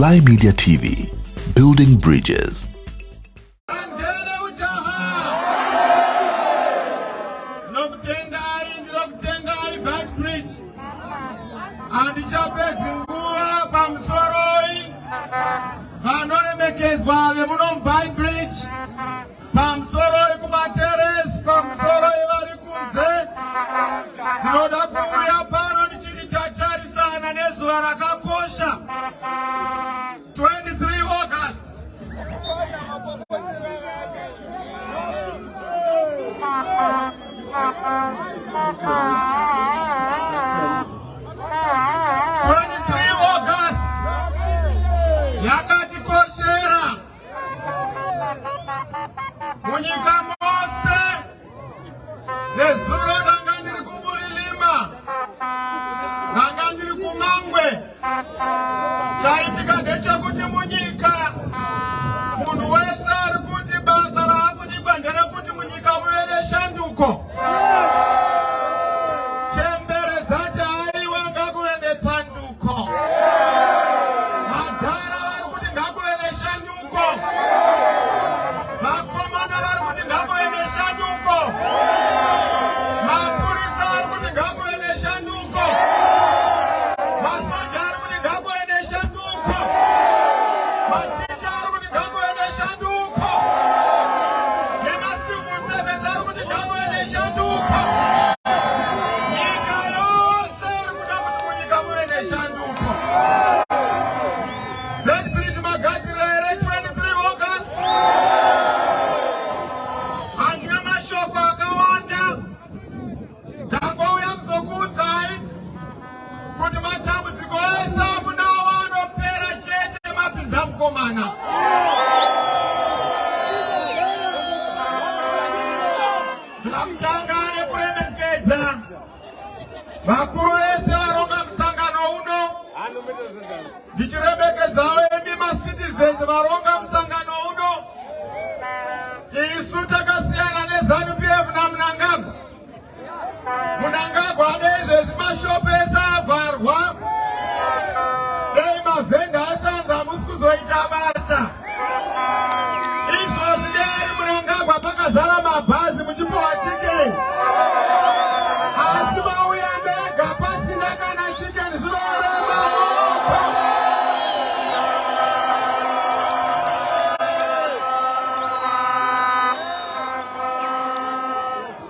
Sly Media TV, building bridges. Beitbridge and the chapels in Gua, Pamsoroi, Panoremekezwa, Lebunon Beitbridge, Pamsoroi Kumateres, Pamsoroi Varikunze, Yoda Kuya Pano, Chamisa, and Eswaraka Kosha, 23 August. Yakati koshera munyika mose nezulo dangandiri kumulilima dangandiri kumangwe chaitika ndechekuti munyika munhu wese ari kuti basa raakudipa nderekuti munyika muve neshanduko. Chembere dzati aiwa ngakuve nepanduko. Mtangane kulemekeza bakuru ese aronga msangano uno ndichiremekezawo emima citizens baronga msangano uno isu takasiyana nezanu pf na Mnangagwa adeze zimashopu ese avarwa dei mavhenga asanza musikuzoita basa izvo zideri Mnangagwa pakazara mabhazi muchipuwa chicken asi mauya mega pasina kana chicken zvinorema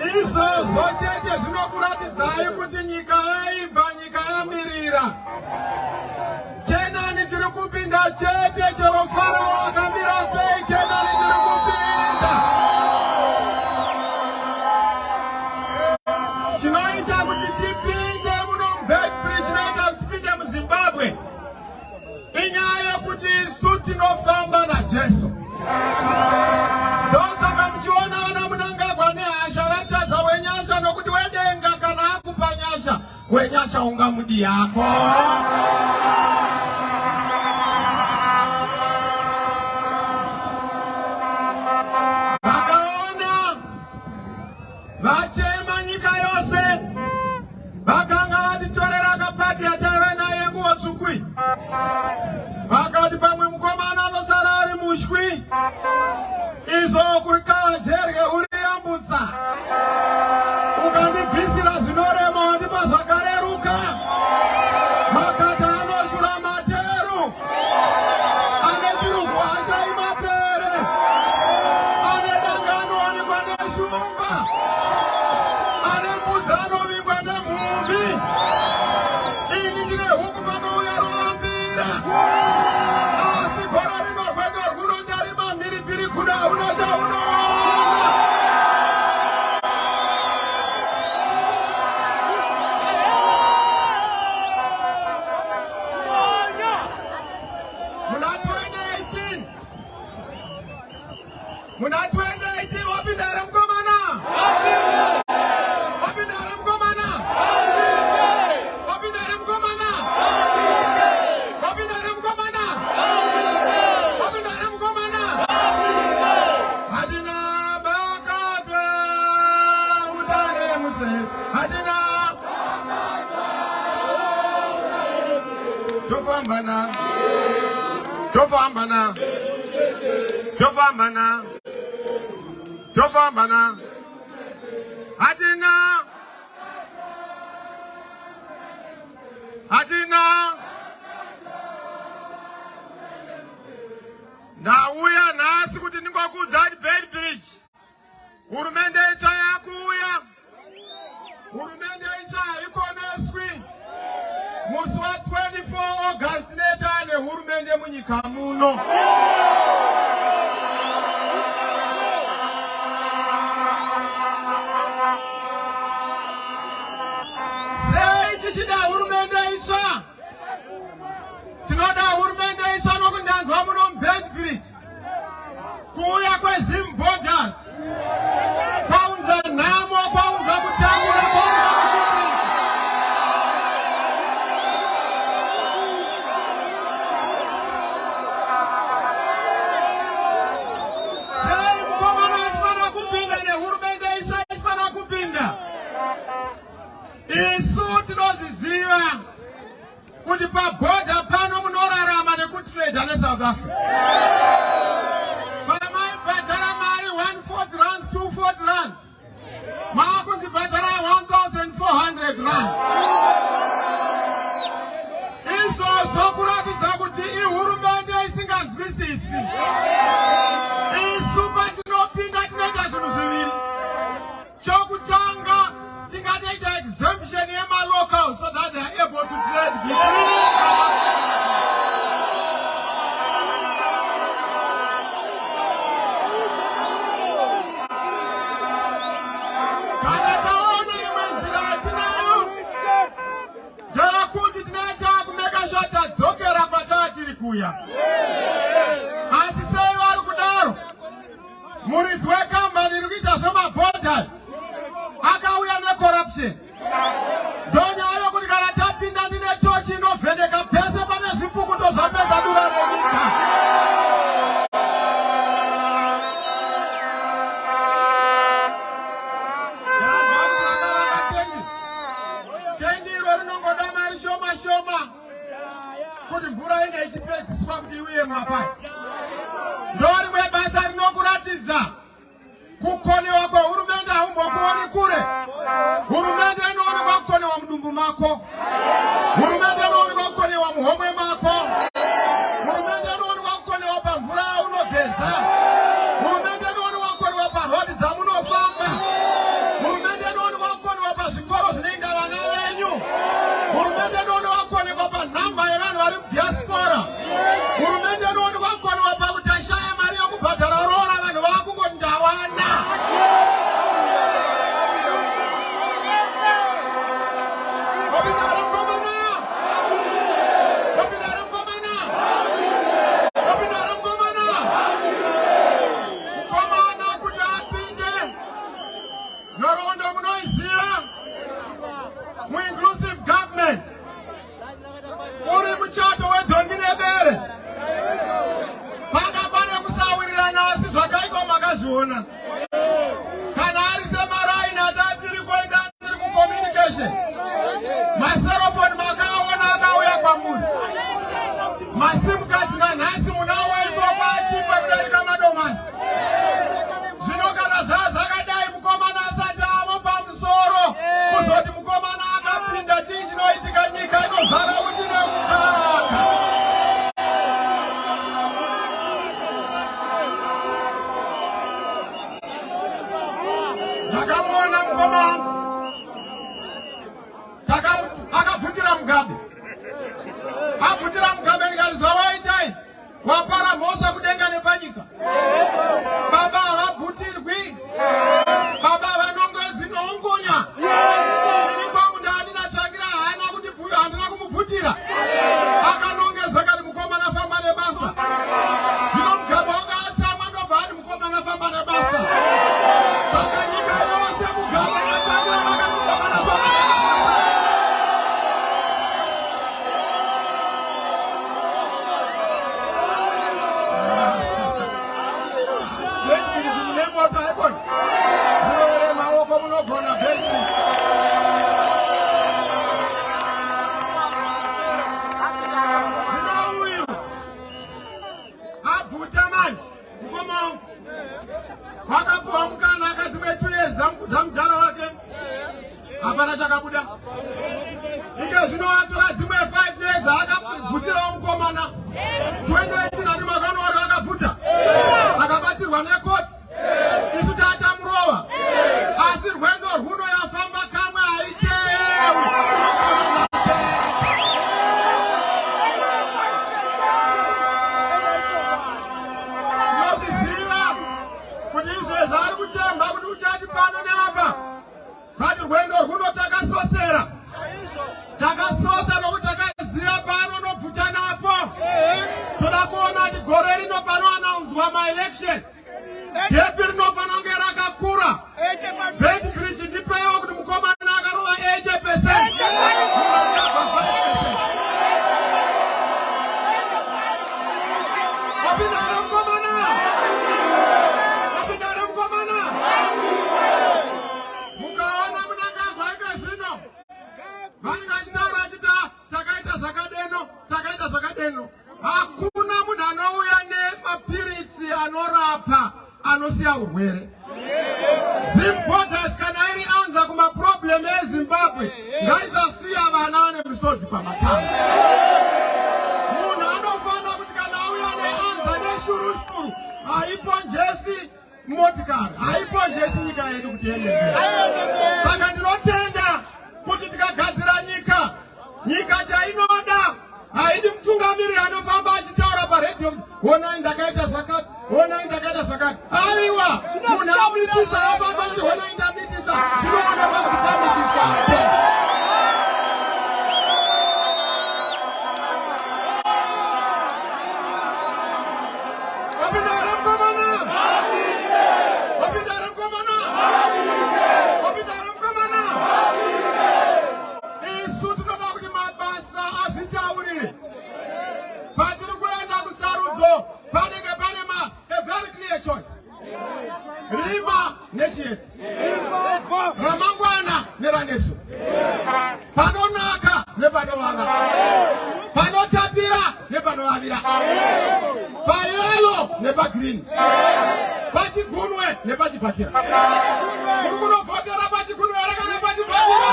izvozvo chete zvinokuratidzai kuti nyika yaibva, nyika yamirira. Kenani tiri kupinda chete chero Farao akamira sei, Kenani tiri kupinda. Chinoita kuti tipinde muno Beitbridge, chinoita kuti tipinde muZimbabwe inyaya yekuti isu tinofamba naJesu. Ndosaka muchiona ana Mnangagwa nehasha vatadza wenyasha, nokuti wedenga kana akupa nyasha wenyasha unga mudi yako. Vakaona vachema nyika yose vakanga vatitorera kapati yataiva naye nguo tsvukwi, vakati pamwe mukomana anosara ari mushwi izvo kurikava jerye uriyambutsa ukandibvisira zvinorema wandipa zvakareruka. Makata anoshura materu ane chirugwa hashai mapere ane danga anowanikwa neshumba ane mbudzi anovingwa nemhumbi. Ini ndine huku panouya roambira asi gora rinorwego runondarima mhiripiri kuda una chaunoona. Muna 2018 wapindara mkomana. Wapindara mkomana. Wapindara mkomana. Wapindara mkomana. Wapindara mkomana. Hadina bakatwa utane muse. Hadina tofambana. tofambana Atina ndauya nhasi kuti ndingokuudzai Beitbridge hurumende itsva yakuuya. Hurumende itsva haikoneswi. Musi wa 24 August netane hurumende munyika muno. Sei tichida hurumende itsva. Tinoda hurumende itsva nokundanzwa muno Beitbridge. Kuuya kweZimbabweans. Kwaunza nhamo, kwaunza kutangura, kwaunza kushuphika. Sei mukomana achifana kupinda nehurumende itsva achifana kupinda. Isu tinozviziva kuti pabhodha pano munorarama nekutrade neSouth Africa. Kana maibhadhara mari 140 rands, 240 rands. Maakunzibhadhara 1,400 rands. Izvozvo kuratidza kuti ihurumende isinganzwisisi. Isu patinopinda tinoita zvinhu zviviri. Chokutanga tingatoita exemption yemalocals so that they are able to trade between. Asi sei vari kudaro muridzi wekambani iri kuita zvemabhodha akauya necorruption. Ndonyaya yokuti kana tapinda ndine tochi inovheneka pese pane zvipfukuto zvapedza dura renyika. Tengi iro rinongoda mari shoma shoma kuti mvura inge ichipedziswa kuti iuye mumapaki. Ndorimwe basa rinokuratidza kukonewa kwehurumende haumbokuoni kure. Hurumende inoonekwa kukonewa mudumbu mako. Hurumende inoonekwa kukonewa muhomwe mako. Hurumende inoonekwa kukonewa pamvura yaunogeza. Hurumende inoonekwa kukonewa parodi dzamunofamba. Hurumende inoonekwa kukonewa pazvikoro zvinoenda vana venyu. Hurumende inoonekwa kukonewa panhamba yevanhu vari mudiaspora. Hurumende inoonekwa kukonewa pakuti ashaya mari yokubhadhara rora vanhu vakungoti ndawana. Mukomana kuti apinde nhoroondo munoiziva muinclusive government uri muchato wedhongi nebere panga pane kusawirirana asi zvakaitwa makazviona. Kana ari semaraini atatiri kuenda tiri kucommunication maserofoni makaona akauya kwamuri. Masimukadzi nanhasi munawo ikoko achipa kudarika madomasi. Zvino kana zvakadai mukomana asati avo pamusoro kuzoti mukomana akapinda chii chinoitika nyika inozara uchi nemukaka. Ndakamuona mukomana akabvutira mugabe. Abvutira mugabe ndikati zvawaitai wapara mhosva kudenga nepanyika. Baba havabvutirwi. Baba vanongezi noongonya. Ini kwangu ndaandina tsvagira hana kuti handina kumubvutira. Akanongeza kati mukomana famba nebasa. Zvino mugabe wakaatsamwa ndobva ati mukomana famba nebasa. Saka nyika yose mugabe natsvagira vakati mukomana famba nebasa. akapuwa mukana akati metuyeza mudhamudhara wake hapana chakabuda. Ike zvino atora dzimwe 5 years akabvutirawo mukomana 2018 ati makanwaro akabvuta akabatsirwa nekoti. Isu tatamurova asi rwendo rwuno yafamba kamwe haitewi. Unozviziva kuti izvezvi ari kutemba kuti uchati pano neapa vati rwendo rwuno takasosera nokuti takaziva pano nobvuta napo. Toda kuona kuti gore rino pano anaunzwa maelection gepi rinofana kunge rakakura. Beitbridge ndipewo kuti mukomana akarova 80%. Wapindara mukomana. Mukaona munangagwaika zvino vanhu vachitaura achita takaita zvakadeno. Hakuna munhu anouya nemapiritsi anorapa anosiya urwere. Zimbabwean kana iri anza kumaproblem eZimbabwe ngaisasiya vana vane misodzi pamatanga. Munhu anofana kuti kana auya neanza neshurusuru haiponjesi motikari, haiponjesi nyika yedu kuti iende. Saka ndinotenda kuti tikagadzira nyika chainoda haidi mutungamiri anofamba achitaura paredhiyo honai ndakaita zvakati, honai ndakaita zvakati. Aiwa, munhu amitisa apapa kuti honai ndamitisa zvinoonekwa kuti tamitiswa. Wapindara mukomana. Isu tinoda kuti mabasa azvitaurire. Patiri kuenda kusarudzo panenge pane a very clear choice. Rima nechiedza. Ramangwana nevanesu. Panonaka nepanovava. Panotapira nepanovavira. Payelo nepagreen. Pachigunwe nepachipakira. Muri kunovhotera pachigunwe kana nepachipakira.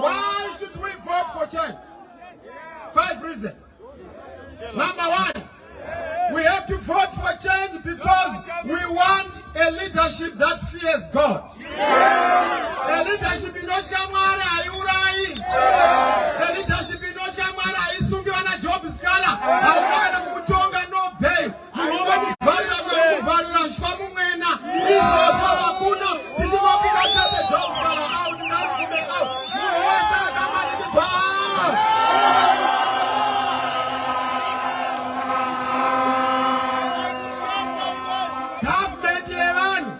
Why should we vote for change? 5 reasons. Number 1, we have to vote for change because we want a leadership that fears God. A leadership inoshamwari haiurai. A leadership inoshamwari haisungiwa na job scala. Haunakana kukutonga no pay. Muhova kuvarira shwa mumwena. Izova hakuna. Tichingopika chete job scala out. Ngarukume out. Muhova akamani kitwa out. Government yevanhu.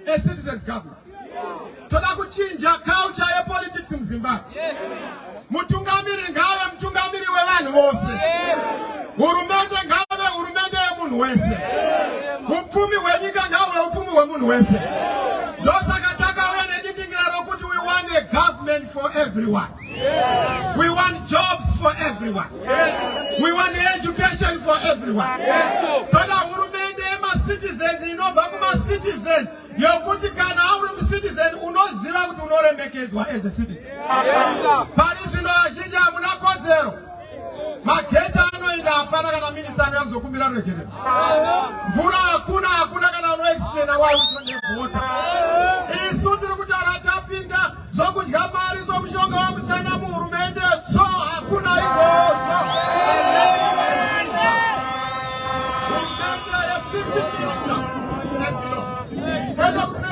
A citizens government. Toda kuchinja culture ye politics muZimbabwe. Mutungamiri ngave mutungamiri wevanhu vose. Hurumende ngave hurumende yemunhu wese. Upfumi hwenyika ngave upfumi hwemunhu wese. Ndosaka takauya nedindingira rokuti we want a government for everyone. We want jobs for everyone. We want education for everyone. Toda hurumende yema-citizens inobva kuma-citizens. Yokuti kana uri citizen unoziva kuti unoremekedzwa as a citizen. Pari zvino azhinji hamuna kodzero. Magetsi anoenda hapana kana minista anozokumbira ruregerero. Mvura hakuna kana unoexplaina why we don't have water. Isu tiri kutaura tapinda zvokudya mari somushonga wamusana muhurumende so hakuna izvozvo. Hurumende ye 50 ministers and below.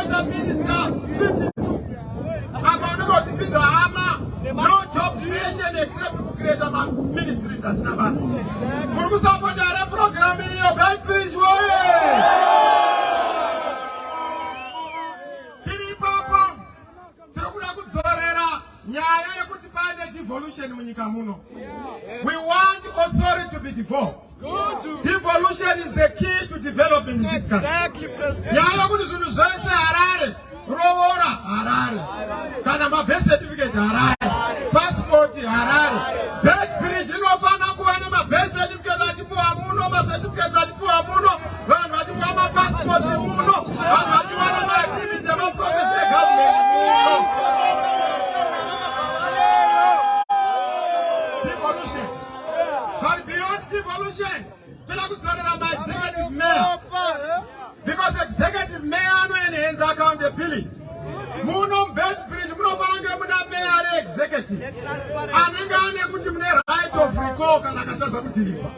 The minister 52. No job creation except to create a ministries as Nabas. For support a program in your Beitbridge way. Tiri Papa, Trukula Zorera, Nyaya Kutipanda devolution munyika muno. We want authority to be devolved. Devolution is the key to development in this country. Nyaya Kutizunuzese Harare, Rovora Harare, Kanama birth certificate Harare, passport Harare. certificates atipuwa muno, vanhu vatipuwa mapassports muno, vanhu vatiwana maactivity nemaprocess egovernment muno. Devolution. But beyond devolution, toda kudzorera ma-executive mayor. Because executive mayor anoenhands accountability. Muno Beitbridge munofanira muna mayor executive. Anenge ane kuti mune right of recall kana akatadza kudhiliva.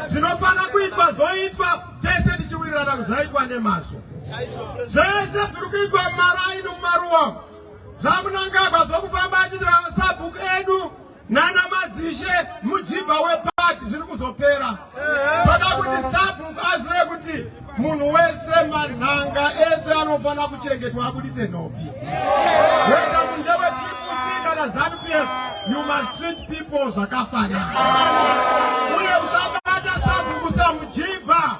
Zvinofana kuitwa zoitwa tese tichiwirirana kuzvaitwa nemazvo. Zvese zviri kuitwa mumaraini mumaruwa. Zvamunangagwa zvokufamba achiti sabhuku edu nana madzishe mujibha wepati zviri kuzopera. Toda kuti sabhuku azive kuti munhu wese manhanga ese anofana kuchengetwa abudise nhopi. Whether mundewe TCC kana ZANU-PF, you must treat people zvakafanana. Uye usabata sabhuku samujibha.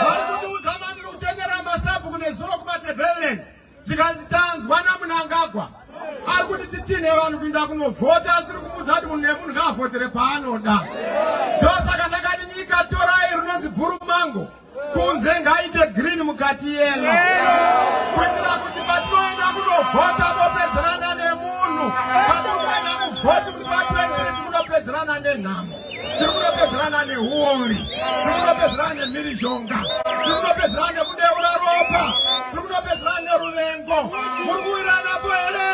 Vari kuti uzamaniri kutendera masabhuku nezuro kumatebhelen. Zvikanzi tanzwa namunangagwa. Ari kuti titine vanhu kuinda kunovhota, asiri kumuudza kuti munhu nemunhu ngaavhotere paanoda. Ndosaka ndakati nyika torai rinonzi Burumango. Kunze ngaite green mukati yellow. Kuitira kuti patinoenda kunovhota topedzerana nemunhu. Patinoenda kuvhoti musi wa23 munopedzerana nenhamo. Tiri kunopedzerana nehuori. Tiri kunopedzerana nemhirizhonga. Tiri kunopedzerana nekudeura ropa. Tiri kunopedzerana neruvengo. Muri kuwiranapo here?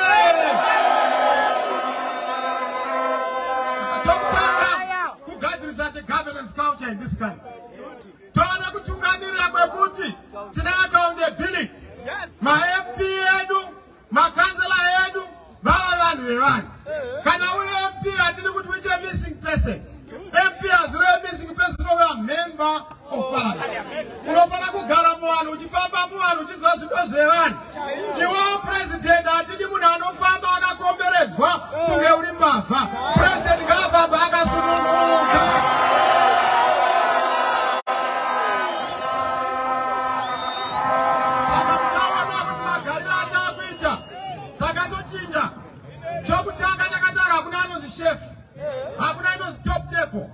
Tokutanga kugadzirisa the governance culture in this country. Toda kutunganirira kwekuti tine accountability. Ma-MP edu, makansela edu, vava vanhu vevanhu. Kana uri MP hatidi kuti uite missing person. MP hazvireve missing person ove a member of parliament. Unofana kugara muvanhu, uchifamba muvanhu, uchinzwa zvido zvevanhu. Iwewo president hatidi munhu anofamba akakomberedzwa kunge uri mbavha. President ngaafamba akasununguka. Chokutanga takatara hakuna anonzi chef. Hakuna anonzi top table.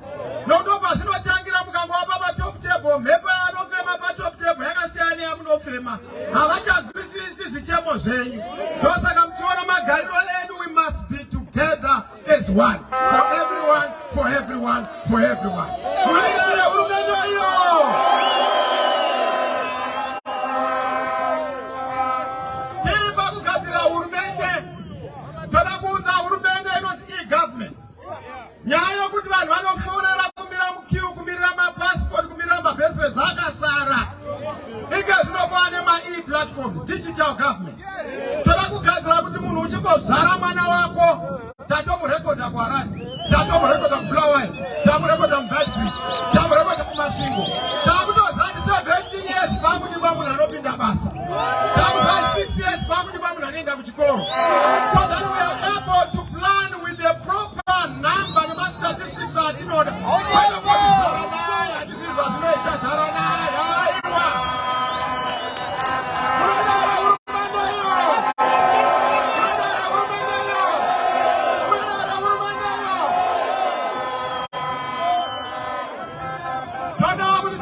Nokuti pazvinotangira mukangova patop table, mhepo yavanofema patop table yakasiyana neyamunofema. Havachanzwisisi zvichemo zvenyu. Ndosaka muchiona magariro edu, we must be together as one. For everyone, for everyone, for everyone. Munoidare hurumende iyo. Tiri pakugadzira hurumende. Toda kuudza hurumende inonzi e-government. Nyaya yokuti vanhu vanofonera kumira mukiu, kumirira mapassport, kumirira mabhesire zvakasara. Ike zvinopa nema-e-platforms, digital government. Toda kugadzira kuti munhu uchingozvara mwana wako, tatomurekodha kuHarare, tatomurekodha kuBulawayo, tamurekodha muBeitbridge, tamurekodha kuMasvingo. Takutozandisa 17 years pakudikwa munhu anopinda basa. Takuza 6 years pakudikwa munhu anoenda kuchikoro. So that we are able to plan with the proper number of statistics that in order.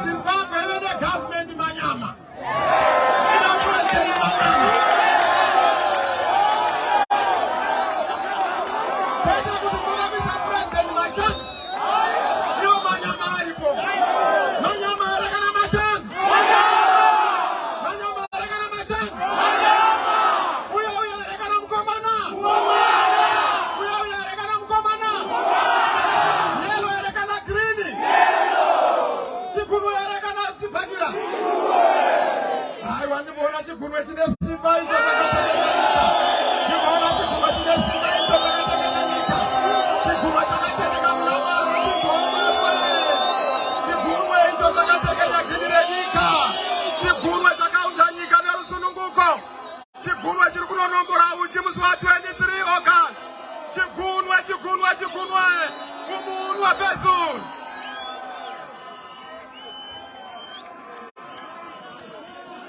Zimbabwe government manyama.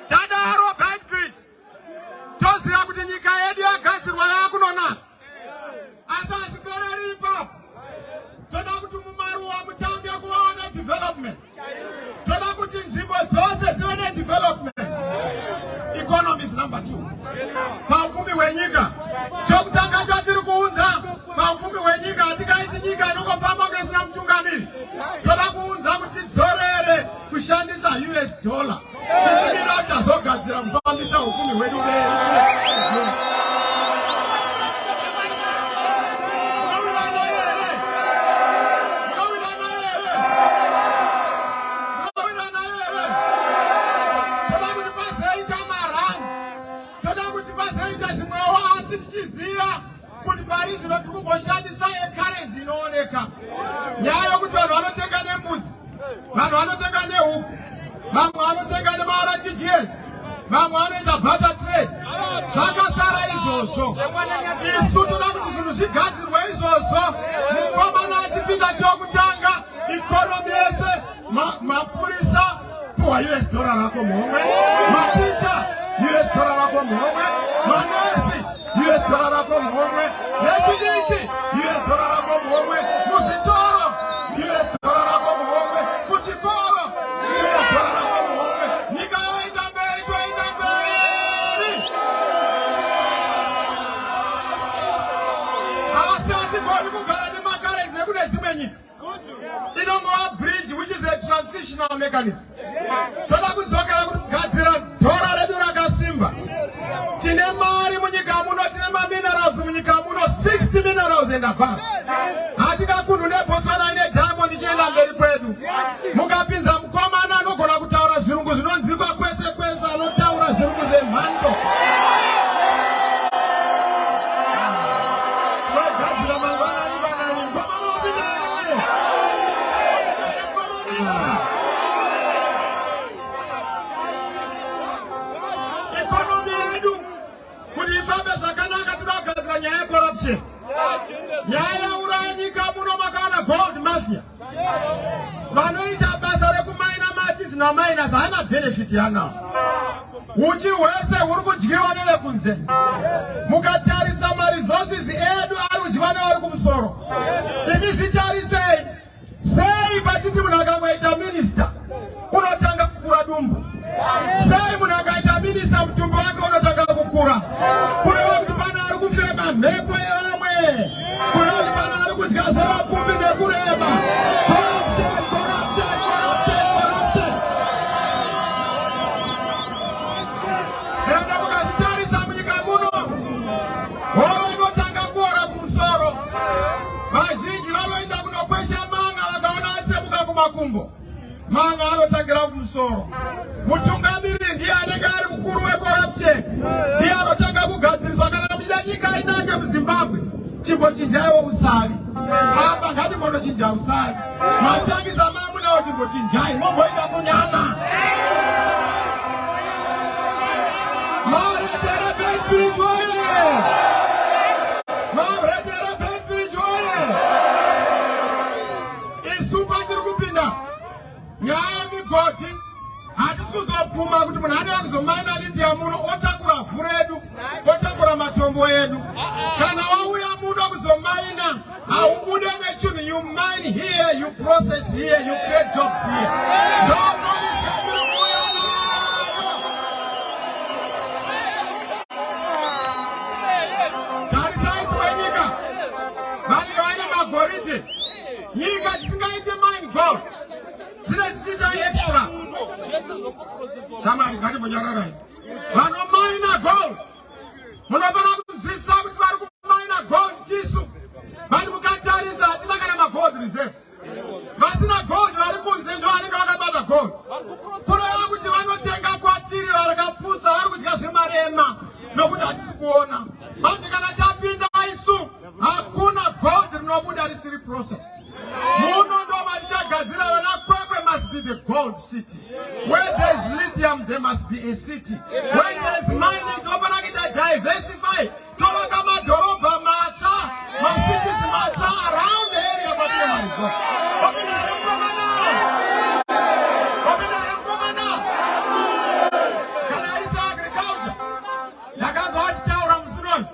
Tadaro Beitbridge. Tosi ya kuti nyika yedu yagadzirwa yakunona. Asa asipere ipapo. Toda kuti mumaruwa mutange kuona development. Toda mutu pamfumi wenyika chokutanga chatiri kuunza pamfumi wenyika atikaiti nyika inongofamba ngesina mutungamiri toda kuunza kuti dzorere kushandisa US dollar tichimira tazogadzira kufambisa ufumi hwedu kuti pari zvino tiri kungoshandisa yekarenzi inooneka nyaya yokuti vanhu vanotenga nembudzi vanhu vanotenga nehuku vamwe vanotenga nemaRTGS vamwe vanoita barter trade zvakasara izvozvo isu toda kuti zvinhu zvigadzirwe izvozvo mukomana achipinda chokutanga ikonomi yese mapurisa puwa US dollar rako muhomwe maticha US dollar rako muhomwe manesi US dollar rako muhomwe nechidiki US dollar rako muhomwe muzvitoro US dollar rako muhomwe kuchikoro US dollar rako muhomwe nyika yoenda mberi toenda mberi asi hatigoni kugara nemakarenzi ekune dzimwe nyika inongova bridge which is a transitional mechanism toda kudzokera kugadzira dhora redu rakasimba tine mari munyika muno tine maminerals munyika muno 60 minerals and above hatikakundu neBotswana ine diamond ichienda mberi kwedu mukapinza mukomana anogona kutaura zvirungu zvinonzikwa kwese kwese anotaura zvirungu zvemhando togadzira mangwanani banani mukomana wapindaye ikonomi yedu kuti ifambe zvakanaka tinogadzira nyaya yecorruption nyaya uraya nyika muno makana gold mafia vanoita basa rekumaina matisi namainas haana benefit yanawo uchi hwese huri kudyiwa nevekunze mukatarisa maresources edu ari kudyiwa nevari kumusoro imi zvitarisei sei pachiti munhu akangoita minista unotanga kukura dumbu sei munhu akaita minista mutumbi wake unotanga kukura kureva kuti pana ari kufema mhepo yevamwe kureva kuti pana ari kudya zvevapfumbi nekureba corruption corruption corruption corruption ende mukazvitarisa munyika muno hove inotanga kuora kumusoro vazhinji vanoenda kunokwesha manga vakaona atsemuka kumakumbo manga anotangira kumusoro mutungamiriri ndiye anenge ari mukuru wecorruption ndiye anotanga kugadziriswa kana mida nyika inange muZimbabwe chimbochinjaiwo usavi apa ngatimbondochinja usavi machangisa mamunawo chimbochinjai momboita kunyama maretera Beitbridge oye maretera Beitbridge oye isu patiri kupinda nyaya migodi hatisi kuzopfuma kuti munhu anoya kuzomaina India muno otakura vhu redu otakura matombo edu kana wauya muno kuzomaina haubude nechinhu you mine here you process here you create jobs here ndopolisi yatiri kuuya tarisai tumwe nyika vanenge vaine magoriti nyika dzisingaite mine gold dzine dzichiita extra shamari ngatimbonyararai vanomaina gold munofanira kunzwisisa kuti vari kumaina gold tisu vari mukatarisa hatina kana magold reserves vasina gold vari kunze ndo vanenge vakabata gold kureva kuti vanotenga kwatiri varakapfusa vari kudya zvemarema nokuti hatisi kuona manje kana tapinda isu hakuna gold rinobuda risiri processed muno ndo matichagadzira vana kwekwe must be the gold city where there is lithium there must be a city where there is mining tinofanira kuita diversify tovaka madhorobha matsva macities matsva around the area kwatine maresource opinare mukomana opinare mukomana kana arisa agriculture ndakanzwa vachitaura musunoni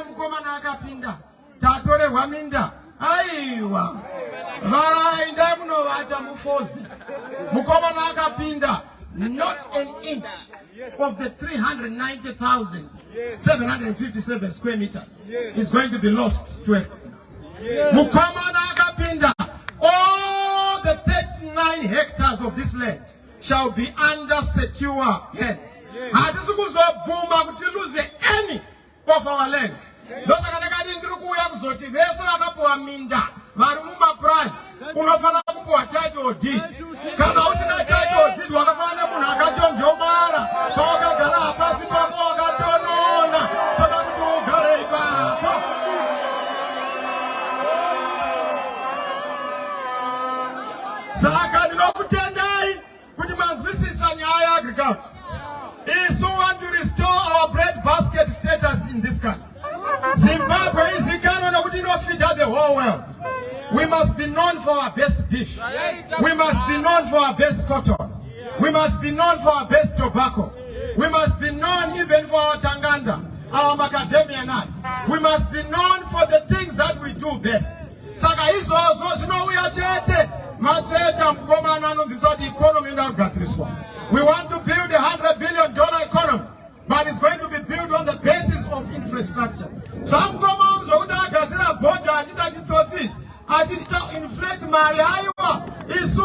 mukomana akapinda tatorerwa minda aiwa vaindai munovata mufozi mukomana akapinda not an inch of the 390,757 square meters is going to be lost to a Mukomana Kapinda. All the 39 hectares of this land shall be under secure hands. To lose any of our land. Those are going to be price. Unofana kuwa title deed. Kana usina title deed wakafanya kuna akajonjo mara. Toka gala pasi kwa moga tonona. Toka mtu gareiba. Saka ninokutendai kuti manzwisisa nyaya agriculture. Is who want to restore our bread basket status in this country. Zimbabwe is the country that would not feed the whole world. We must be known for our best beef. We must be known for our best cotton. We must be known for our best tobacco. We must be known even for our tanganda, our macadamia nuts. We must be known for the things that we do best. Saka izo you know we are chete. The economy now got this one. We want to build $100 billion economy, but it's going to be built on the basis of infrastructure. So I'm going to inflate my is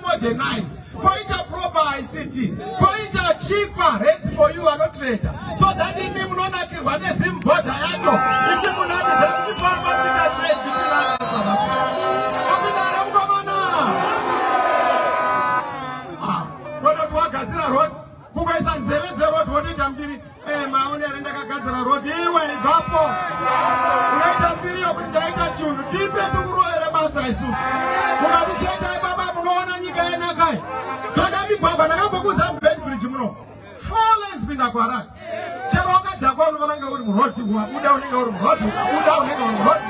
modernize, proper ICTs, cheaper rates for you and not later. So that it may not be what is important. If you will not road, who guys and Zelen's road, what did you Maone and Gazara road, anyway, Vapo, later video with data tune, cheaper to grow a massive. Who have to check Baba Blona and Yanakai. Tagami Baba and Beitbridge. 4 lanes with Aquara. Cheroka Japan road to who down in our road, who down in our road.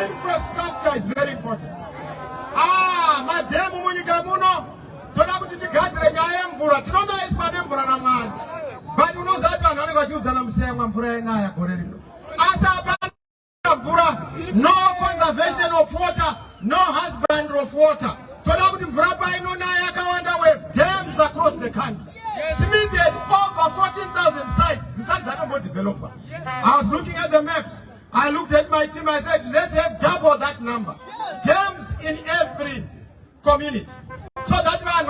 Infrastructure is very important. Madam Munikamuno, Tonakutigazre Yamura, Tonoma is Madam Branaman. But you know that I'm not going to say I'm praying. As a no conservation of water, no husband of water. Tonakuti Brapa no Nayaka with dams across the country. Cemented over 14,000 sites. The sites are not developer. I was looking at the maps. I looked at my team, I said, let's have double that number. Dams in every community. So that one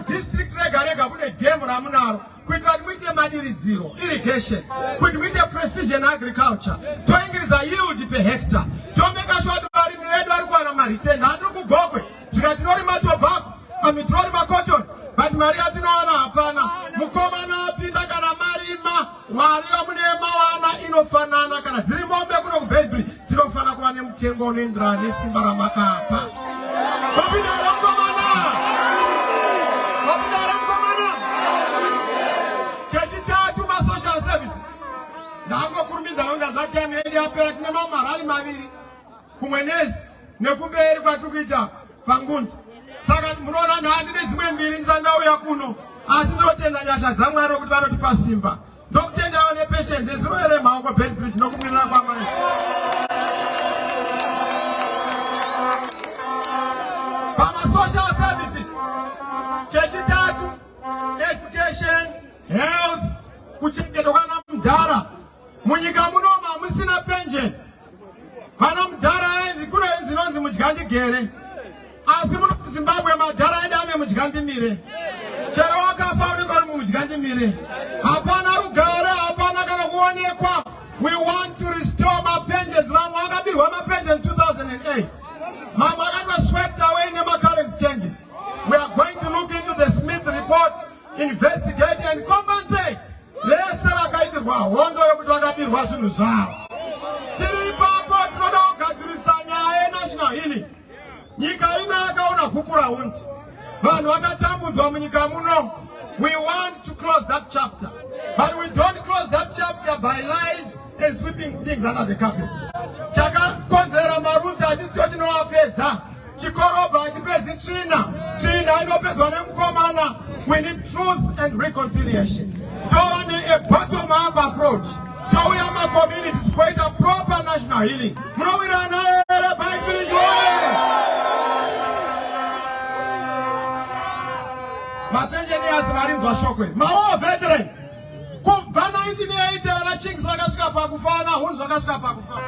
district regarega with a dam ramunar, with a zero irrigation, with a precision agriculture, to increase a yield per hectare, to make us what we return, and go to get no matter back, and we throw my cotton. But Mariatina, Mukomana, Pinakana, Marima, Maria Mawana, Inofanana, Zimbabwe, Beitbridge, Tirofanaquanium, Tingo, Indra, Nisimbaramaka. Chechita to my social services. Now, Kurmiza, that time, media appearance, Mama, Maviri, Kumenes, Nekube, Patukita, Pangun. Sagat Murona and its meetings and now Yakuno. As no tender Yasha Zamaro to Pasimba. Don't tell down a patient, there's no amount of Beitbridge, no money. Pama social services, Chechitatu, education, health, Kuchikana Dara, Munikamunoma, Musina Pension. Panam Dara is good as the ones in which Gandhi Gere. Zimbabwe Madara and Mujgandimire. Cheroka found a Mujgandimire. Apana Rugara, Apana Garaguaniaqua. We want to restore my pensions. Mama 2008. Mama was swept away in the current exchanges. We are going to look into the Smith report, investigate and compensate. Let's say I got it. One day we don't be watching the Zao. Tiripa, Potrodo, Katurisanya, national healing. We want to close that chapter, but we don't close that chapter by lies and sweeping things under the carpet. Chaka Konzera Marusa, this church no apeza. Chikoroba, China, we need truth and reconciliation. Don't need a bottom-up approach. Tauya ma communities kuita proper national healing. Munowira na Beitbridge Mapenjenias varinzwa shokwe. Mawo veterans. Kubva 1980 wana chings vakasvika pakufana, hunzi vakasvika pakufana.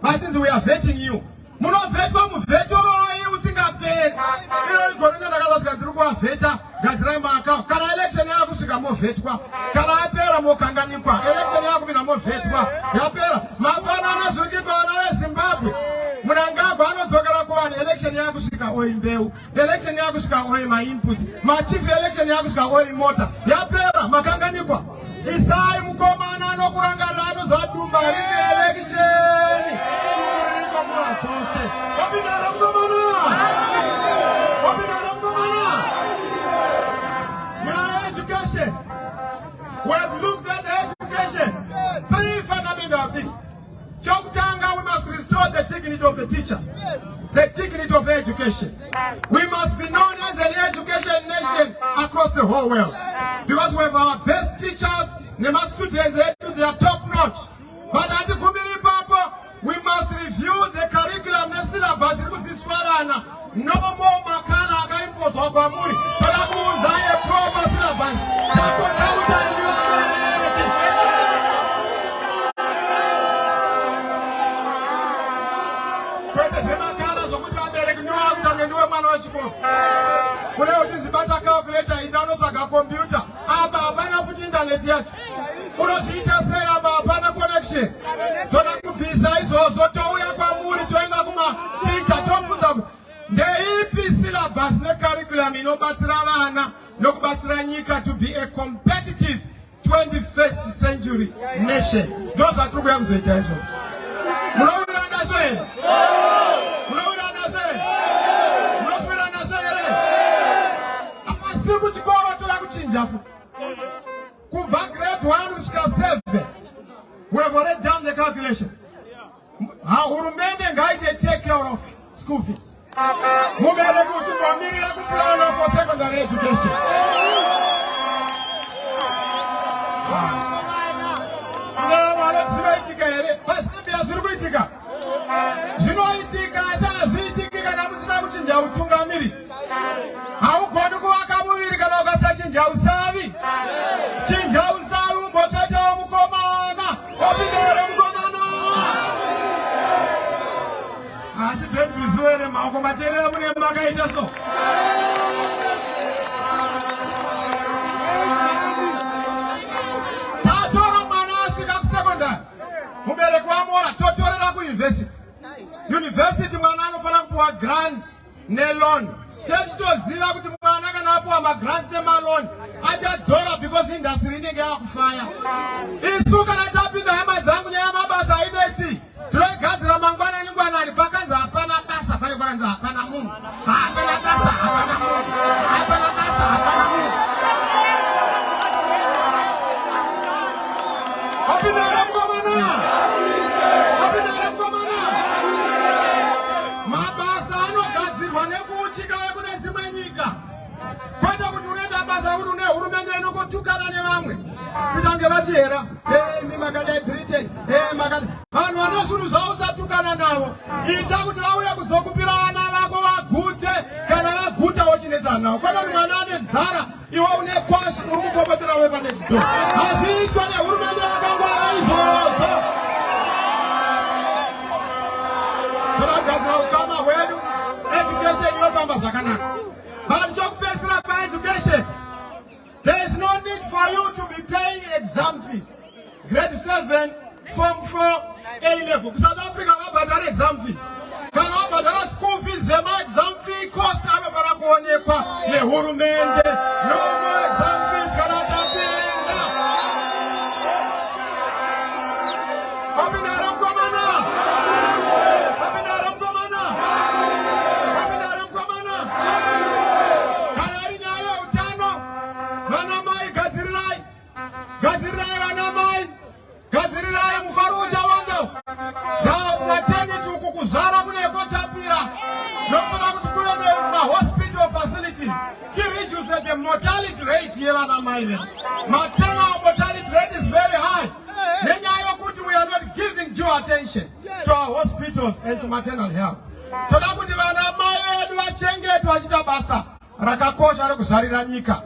Martins, we are vetting you. Munovetwa muvetoroi usingaperi. Iro rigorina ndakazasvika ndiri kuvaveta, gadzirai maakao. Kana election yakusvika movetwa. Kana yapera mokanganikwa. Election yakupinda movetwa. Yapera. Mafana anozvikirwa vana veZimbabwe. Munangagwa anodzokera kuvanhu election yakusvika oi mbeu. Election yakusvika oi ma-inputs. Machief election yakusvika oi mota. Yapera makanganikwa. Isai mukomana anokurangarira anozadumba risi election. Education. We have looked at education. 3 fundamental things. Chokutanga, we must restore the dignity of the teacher. The dignity of education. We must be known as an education nation across the whole world. Because we have our best teachers, the students, they are top notch. But at the community papa, we must review the curriculum and syllabus. No more makala akaimposwa kwamuri. Toda kuunza a proper syllabus. Kwete zvemakala zokuti vabereki ndiwo akutanga ndiwe mwana wechikoro. Kune uchizibata calculator indanotsvaga computer. Apa hapana futi internet yacho. Unozviita sei apa hapana connection. Toda kubvisa izvozvo touya kwamuri toenda kumaticha tobvunza kuti ndeipi syllabus necurriculum inobatsira vana nokubatsira nyika to be a competitive 21st century nation. Ndozvatiri kuuya kuzoita izvo. Munovira nazvo here? Munovira nazvo here? Munosvira nazvo here? Apasi kuchikoro toda kuchinja futi. Kubva grade 1 kusvika 7. We have already done the calculation. Hurumende ngaite take care of school fees. Mubereki uchimbomirira kuplana for secondary education. Zvinoitika here? Pasina zviri kuitika. Zvinoitika asi hazviitiki kana musina kuchinja utungamiri. Haugoni kuvaka muviri kana ukasachinja usavi. Chinja usavi umbotsvatawo mukomana. Wapinda here mukomana. Asi Beitbridge were maoko material mune makaita so. Tatora mwana asvika kusecondary. Mubereki wamora totorera kuuniversity. University mwana anofanira kupuwa grant neloan. Tichitoziva kuti mwana kana apuwa magrants nemaloni achadzora because industry inenge yakufaya. Isu kana tapinda hama dzangu neyamabasa haidetsi. Tinogadzira mangwanani ngwanani pakanzi hapana basa pane pakanzi hapana munhu. Hapana basa hapana munhu. Hapana basa hapana munhu. Wapinda here mukomana. Wapinda here mukomana. Mabasa anogadzirwa nekuuchika kune dzimwe nyika. Kwete kuti unoita basa kuti une hurumende inokotukana nevamwe. Kutange vachihera. Imi makadai Britain. Makadai. Vanhu vanozunguza usatukana navo. Ita kuti vauya kuzokupira vana vako vagute kana vaguta wochinetsa navo. Kwete kuti mwana ane nzara iwe une kwashi uri kukopotera wepa next door. Hazviitwa nehurumende yakangwara izvozvo. Tinogadzira ukama hwedu. Education inofamba zvakanaka. But chokupedzisira paeducation, there is no need for you to be paying exam fees. Grade 7, Form 4, A-level. South Africa vabhadhara exam fees. Kana vabhadhara school fees, vema exam fee cost anofanira kuonekwa nehurumende. No more exam fees kana tapinda. Wapinda here mukomana. Wapinda here mukomana. Wapinda here mukomana. Kana ari nyaya yeutano, vanamai gadzirirai. Gadzirirai vanamai. Gadzirirai mufaro uchawanda. Now maternity uku kuzara kunekotapira. Nofuna kuti kuve nemahospital facilities. Tireduce the mortality rate yevanamai. Maternal mortality rate is very high. Nenyaya yokuti due attention to our hospitals and to maternal health. Toda kuti vana mai vedu vachengetwe vachita basa rakakosha rekuzvarira nyika.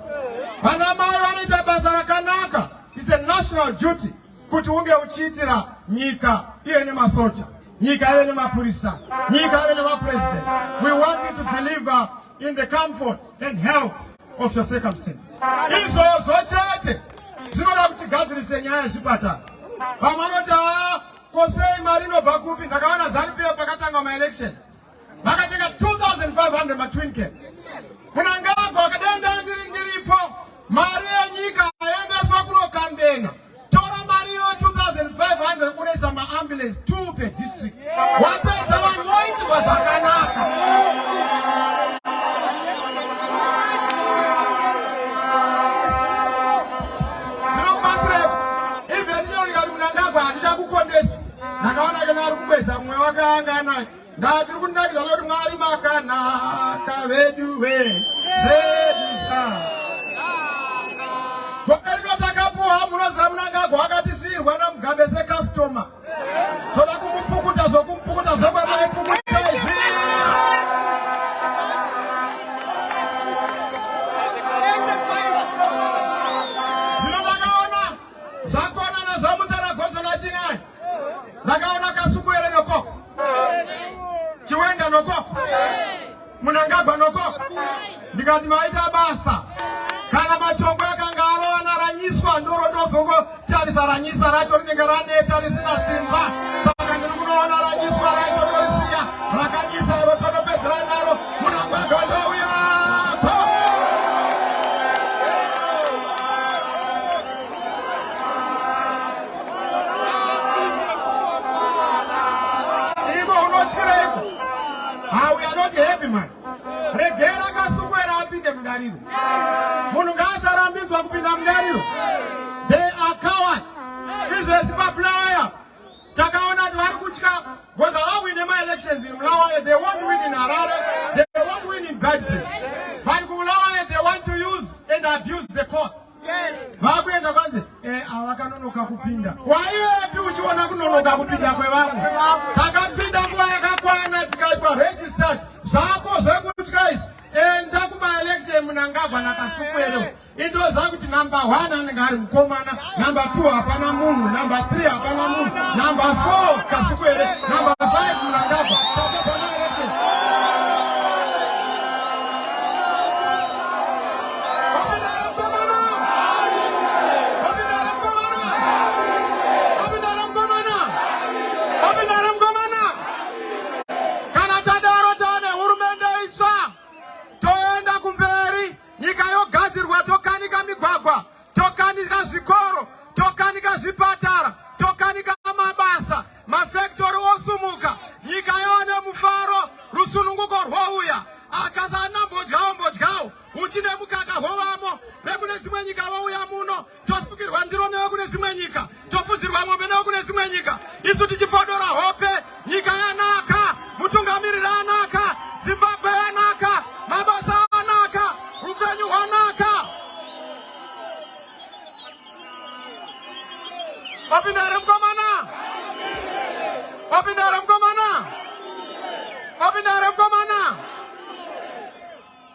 Vana mai vanoita basa rakanaka. It's a national duty kuti unge uchiitira nyika iye nemasoja, nyika iye nemapurisa, nyika iye nemapresident. We want you to deliver in the comfort and health of your circumstances. Izvo zvochete zvinoda kuti gadzirise nyaya yezvipatara. Vamwe vanoti kosei mari inobva kupi? Ndakaona ZANU-PF pakatanga ma-elections vakatenga 2,500 ma-twin cab. Munangagwa wakadenda ndiripo mari yenyika yaendeswa kunokambena. Tora mari yo 2,500 kunoisa ma-ambulance 2 per district. Wapedza vanhu voitirwa zvakanaka. Nakaona kana ari kubweza mumwe wakaanga naye ndachiri kundakidza kuti Mwari makanaka vedu zvedisa goberiko takapuwa munoziva Mnangagwa akatisiyirwa naMugabe sekastoma toda kumupukuta zokwamaipukuta izvi zvino ndakaona zvakona nazvamusana gonzo nachinai. Ndakaona Kasubwere nokoko, Chiwenga nokoko, Mnangagwa nokoko. Ndikati maita basa kana machongo akanga aranyiswa ndorondozongo tarisa ranyisa racho rinenge raneta risina simba. Saka ndiri kunoona ranyiswa racho rorisiya rakanyisa iro totopedzera naro. Mnangagwa ndouya. We are not happy, man. Regera Kasubwere apinde mndariro. Munhu ngaasarambiswa kupinda mndariro. They are cowards. Izvo zvipapulaya. Takaona kuti vari kutya because vawine ma-elections in Bulawayo, they won't win in Harare, they won't win in Beitbridge. Vari kuBulawayo, they want to use and abuse the courts. Yes. Vakuenda kwanzi avakanonoka kupinda. Waiyepi uchiona kunonoka kupinda kwevamwe? Takapinda nguva yakakwana tikaitwa registered. Zvako zvekutya izvi. Enda kuma-election Mnangagwa naKasubwere. Into zakuti number 1 anenge ari mukomana, number 2 hapana munhu, number 3 hapana munhu, number 4 Kasubwere, number 5 Mnangagwa. Tapedza ma-election. Tokanika migwagwa, tokanika zvikoro, tokanika zvipatara, tokanika mabasa, mafactory osumuka, nyika yone mufaro, rusununguko rwouya, akasana mbodyawo, uchine mukaka hwovamo, vekune dzimwe nyika vouya muno, tosukirwa ndiro nevekune dzimwe nyika, tofuzirwa mombe nevekune dzimwe nyika, isu tichifodora hope, nyika yanaka, mutungamiriri anaka, Zimbabwe yanaka, mabasa anaka, upenyu hwanaka. Opindare mkomana.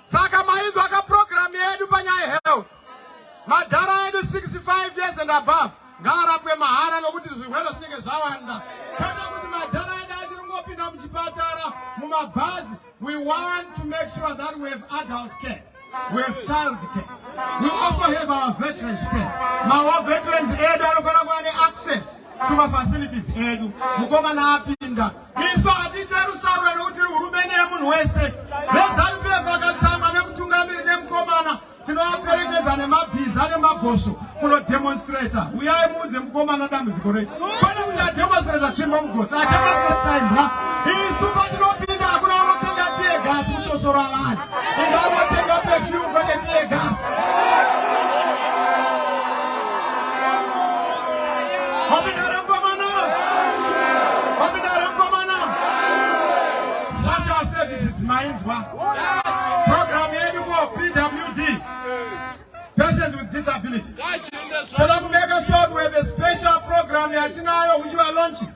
Saka maizo aka program yedu panyaya health. Madhara yedu 65 years and above. Ngarapwe mahara nokuti zvirwere zvinenge zvawanda. Kana kuti madhara yedu achiri kungopinda muchipatara mumabhazi. We want to make sure that we have adult care. We have child care. We also have our veterans care. Our veterans edu anofana kuva ne-access to ma-facilities edu. Mukomana apinda. Iso hatiterusarwe nokuti hurumende yemunhu wese. VeZANU-PF vakatsama nemutungamiri nemukomana. Tinovaperekedza nemabhiza nemagosho kunodemonstrata. Uyai muudze mukomana dambudziko redu. Kwete kuti ademonstrata tsvimbo mugodzi. Ademonstrata imbwa. Isu patinopinda hakuna unotenga tiye gasi kutosora vanhu. Inga unotenga perfume kwete tiye gasi. Opindare mkomana. Social services mainzwa. Program yedu for PWD. Persons with disability. Toda kumeka sure we have a special program yatinayo which we are launching.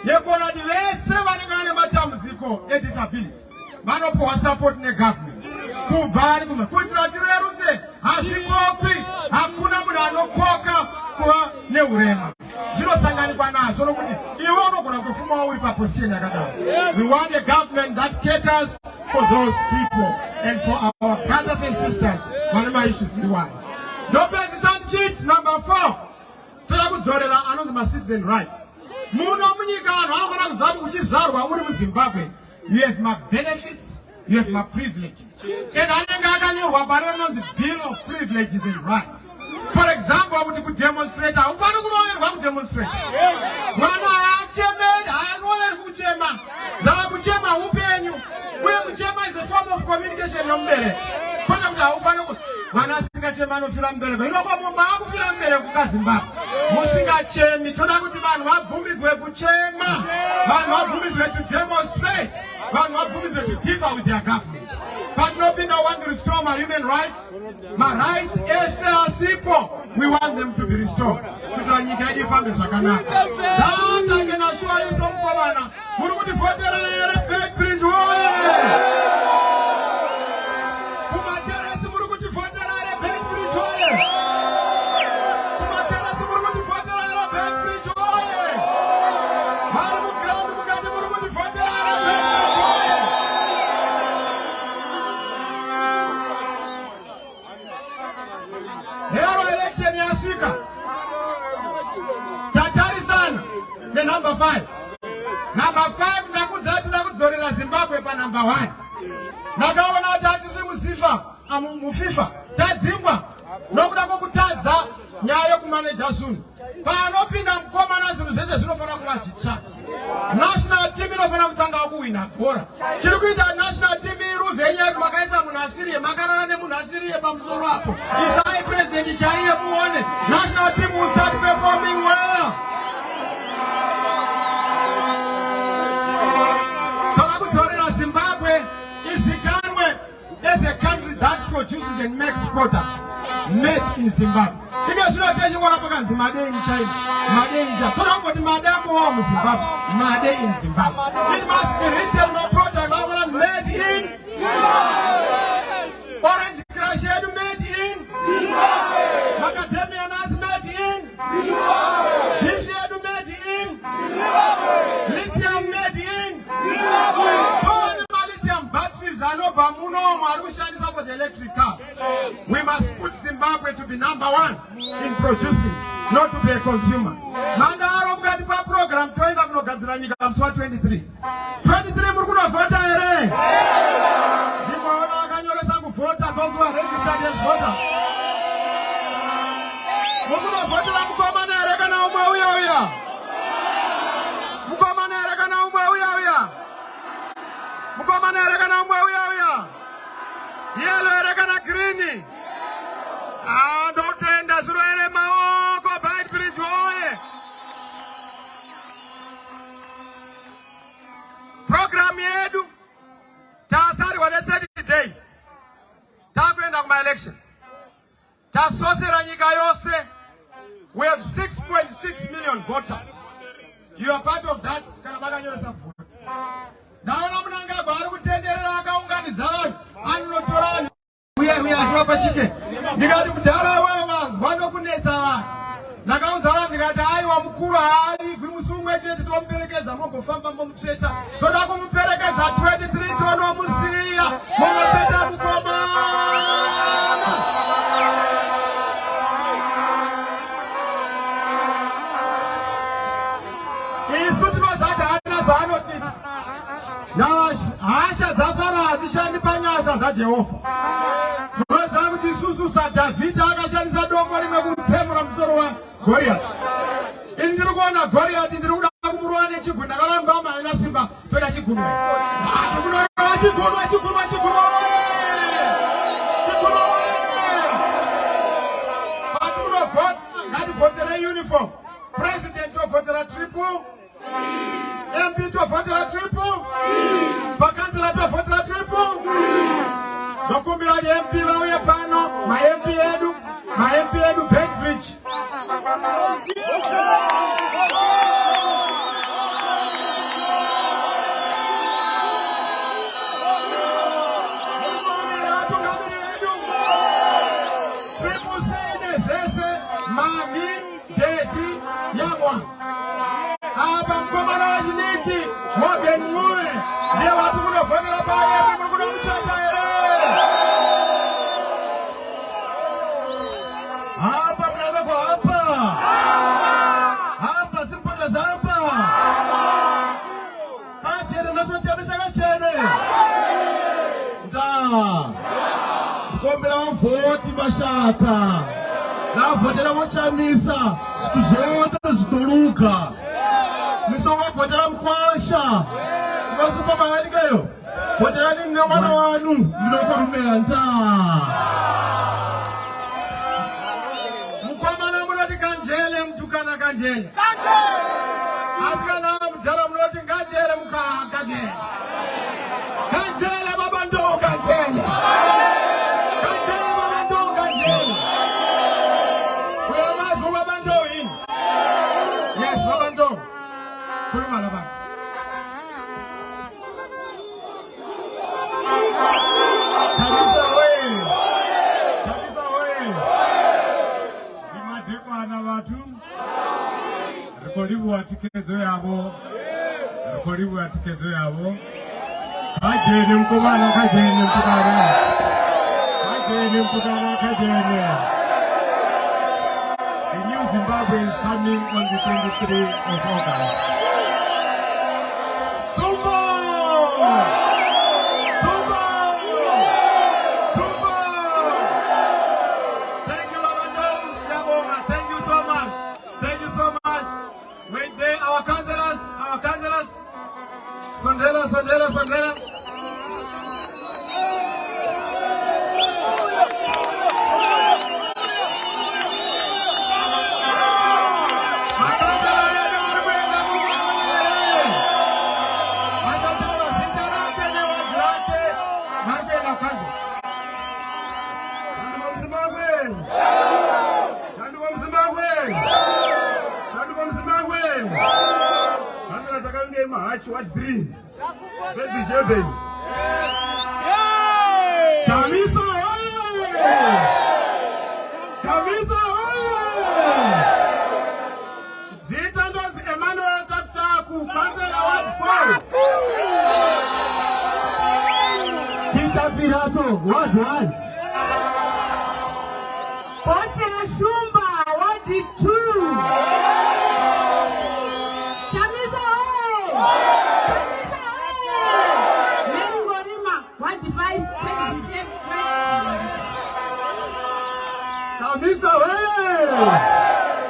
yekuona kuti vese vanenge vane matambudziko edisability vanopiwa support negovernment kubva ari kumwe kuitira tirerutse hazvikokwi hakuna munhu anokoka kuva neurema zvinosanganikwa nazvo nokuti iwe unogona kufuma uri paposition yakadaro. We want a government that caters for those people and for our brothers and sisters vane maissues iwayo. Ndopedzisa cheat number 4 toda kudzorera anonzi ma-citizen rights. Muno munyika anhu anofana kuziva kuti uchizvarwa uri muZimbabwe you have my benefits, you have my privileges. And anenge akanyorwa pari anonzi bill of privileges and rights. For example, kuti kudemonstrate ufana kunoerwa kudemonstrate. Mwana haachemeri haanoerwi kuchema. Ndava kuchema upenyu. Uye kuchema is a form of communication nomubereki. Kwenda kuti haufana kuti mwana asingachema anofira mubereko. Inokwa mumba akufira mubereko kukaZimbabwe. Musingachemi toda kuti vanhu vabvumidzwe kuchema. Vanhu vabvumidzwe to demonstrate. Vanhu vabvumidzwe to differ with their government. Patinopinda want to restore my human rights. My rights ese asipo. We want them to be restored. Kuitira nyika yedu ifambe zvakanaka. Data ngenashuwa yuso mukobana. Muri kutivhotera here Beitbridge woye. Kumateresi muri kutivhotera here Beitbridge woye. Kumateresi muri kutivhotera here Beitbridge woye. Vari muground mukati muri kutivhotera here Beitbridge woye. Hero election yasvika. Tatarisana number 5. Number 5 ndakuzati ndakudzorera Zimbabwe pa number 1. Ndakaona kuti hatisi muFIFA tadzingwa nokuda kwokutadza nyaya yekumaneja zvinhu. Panopinda mukomana zvinhu zvese zvinofana kuva zvitsva. National team inofana kutanga kuwina bhora. Chiri kuita national team iruze yenyaya makaisa munhu asiriye makarana nemunhu asiriye pamusoro apo. Isai president chaiye muone. National team will start performing well. Zimbabwe is as a country that produces and makes products made in Zimbabwe. Because you know, made in China, made in Japan, but made in Zimbabwe, made in Zimbabwe. It must be retail no product made in Zimbabwe. Orange crush made in Zimbabwe. Macadamia nuts made in Zimbabwe. Beef made in Zimbabwe. Lithium made in Zimbabwe. For the electric car. We must put Zimbabwe to be number 1 in producing, not to be a consumer. Mandaro mukatipa program toenda kunogadzira nyika pamusi 23. 23 muri kunovhota here? Ndimboona akanyoresa kuvhota those who are registered as voters. Muri kunovhotera mukomana here kana umwe uya? Mukomana here kana umwe uya? Mukomana here kana umwe uya? Yellow erekana green. Ndotenda zviro ere maoko Beitbridge woye. Program yedu tasarirwa ne 30 days. Takuenda kuma elections. Tasosera nyika yose. We have 6.6 million voters. You are part of that. Kana makanyoresa vote. Naona munangagwa ari kutenderera akaunganidza vanhu anotora vanhu uya atiwapa chike ndikati kudhara wewe vanokunetsa vanhu ndakaudza vanhu ndikati aiwa mukuru haigwi musi umwe chete tomuperekedza mogofamba momutsveta toda kumuperekedza 23 tonomusiya monotsveta mukomana. Isu tinozati hana zvaanotita hasha dzafara hadzishandi panyasa dzaJehovha. Munoziva kuti isusu saDhavhidhi akashandisa dombo rimwe kutsemura musoro waGoriathi. Ini ndiri kuona Goriathi ndiri kuda kumurova nechigwi ndakaramba maina simba toda chigunwe. Patimunovhota ngativhotere uniform. President tovhotera triple. MP tovhotera triple. Pakansela tovhotera triple. Ndokumbira kuti MP vauye pano, ma-MP edu Beitbridge. Mami, Daddy, young one. Mkomana wajiniki, moge nue. Ye watu kuna fagila baye, kuna mchapa ere. Hapa mnaga kwa hapa. Hapa simpanda za hapa. Kachere naso Chamisa kachere. Da. Mkombela wafoti bashaka. Na votela wa Chamisa. Siku zote zitoluka. Misonga votela mkwasha. Mwasifa bahani gayo. Votela ni mwana wanu. Mnoko rumenta. Mkwamana mnoti kanjele mtukana kanjele. Askana mjara mnoti kanjele muka kanjele. Kanjele babando kanjele. Kanjele babando kanjele. We are not for babando in. Yes, babando. Kurima laba. Chamisa oye. Chamisa oye. Imadeko ana watu. Rekodibu atikezo yabo. Rekodibu atikezo yabo. Kajeni mkumana, kajeni mkumana. Kajeni mkumana, kajeni. The new Zimbabwe is coming on the 23rd of August. Zumba! Zumba! Zumba! Thank you, Lavandom. Thank you so much. Thank you so much. Wait there, our councillors. Sondela. What three? Beitbridge. Chamisa oye! Chamisa oye! Zitandozi Emmanuel Taktaku, Panzera what 5? Kita Pirato, what 1? Boshe Shumba, what 2?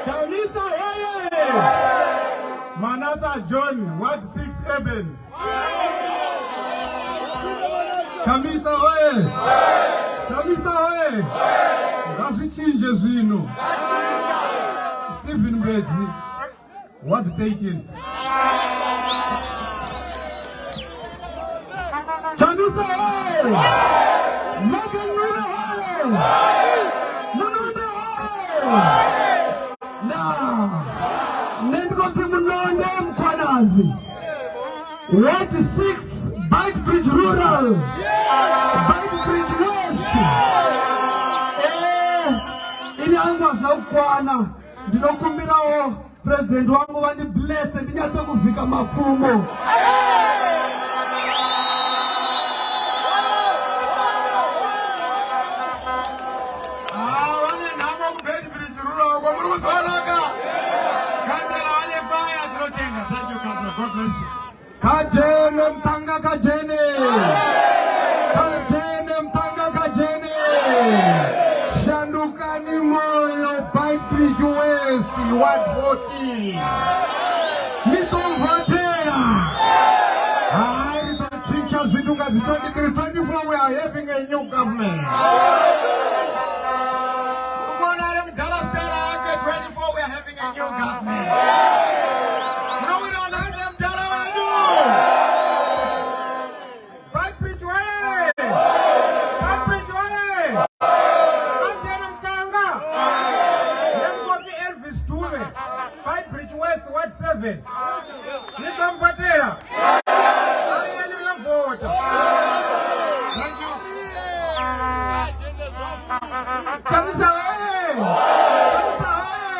Chamisa oye! Manata John, what 6 Eben? Chamisa oye! Ngazvichinje zvino. Stephen Bedzi, what 13? Chamisa oye! Megan oye! What 6 Beitbridge Rural, Beitbridge West. Ini anga zvakwana ndinokumbirawo president wangu vandi bless ndinyatse kuvhika mapfumo. Kajene mpanga kajene. Shandukani moyo Beitbridge West, what 14? Nitomvatea. The teachers in 23-24 we are having a new government. 24 we are having a new government. No, we don't have them. Beitbridge way! Beitbridge way! Kajena mkanga! Yemkopi Elvis Tume. Beitbridge West, what 7? Nikamfatela. Ayeni na vote. Thank you. Chamisa way! Chamisa way!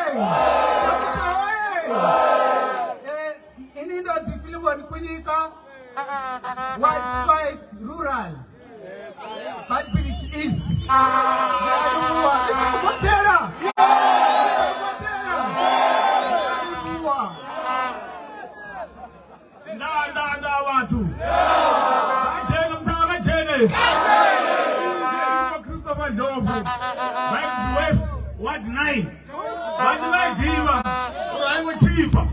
Vibes West, Ward 9. Ward 9 Diva. I'm a cheaper.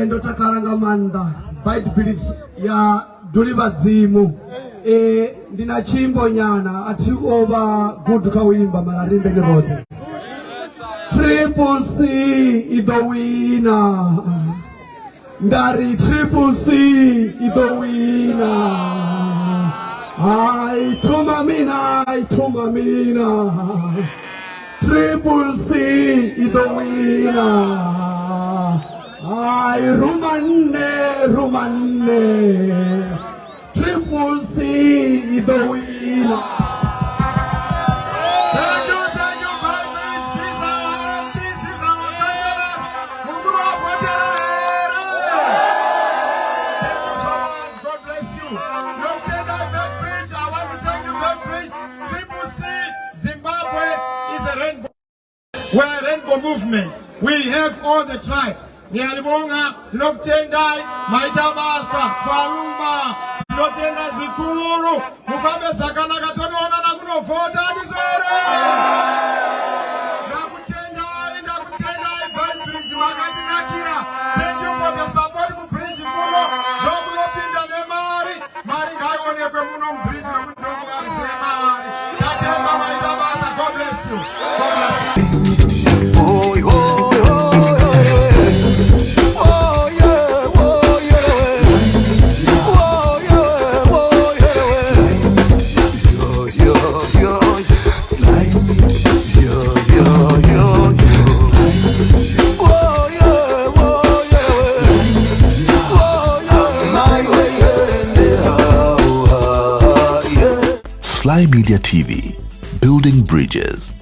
Ndotakaranga manda Beitbridge ya Dulibadzimu ndina chimbo nyana ati oba good kawimba malarimbe ni rote Triple C idowina Ndari Triple C idowina Aituma mina Triple C idowina Rumane Triple C the winner. Thank you very much. These are our conquerors who grew up with the Thank you so much. God bless you. Don't take out Beitbridge. I want to thank you, Beitbridge. Triple C, Zimbabwe is a rainbow. We're a rainbow movement. We have all the tribes. Nyalibonga, Tinokutendai, Maitabasa, Kwalumba, Tinotenda Zikuru, Mufabe Zakanaka Tonoona na kunovota vizuri. Nakutendai, Beitbridge vakatinakira. Thank you for the support kubridge kuno. Ndokulopinda nemari, mari ngaionekwe muno mubridge nokutokuvarise mari. Tatenga Maitabasa, God bless you. God bless you. Sly Media TV, building bridges.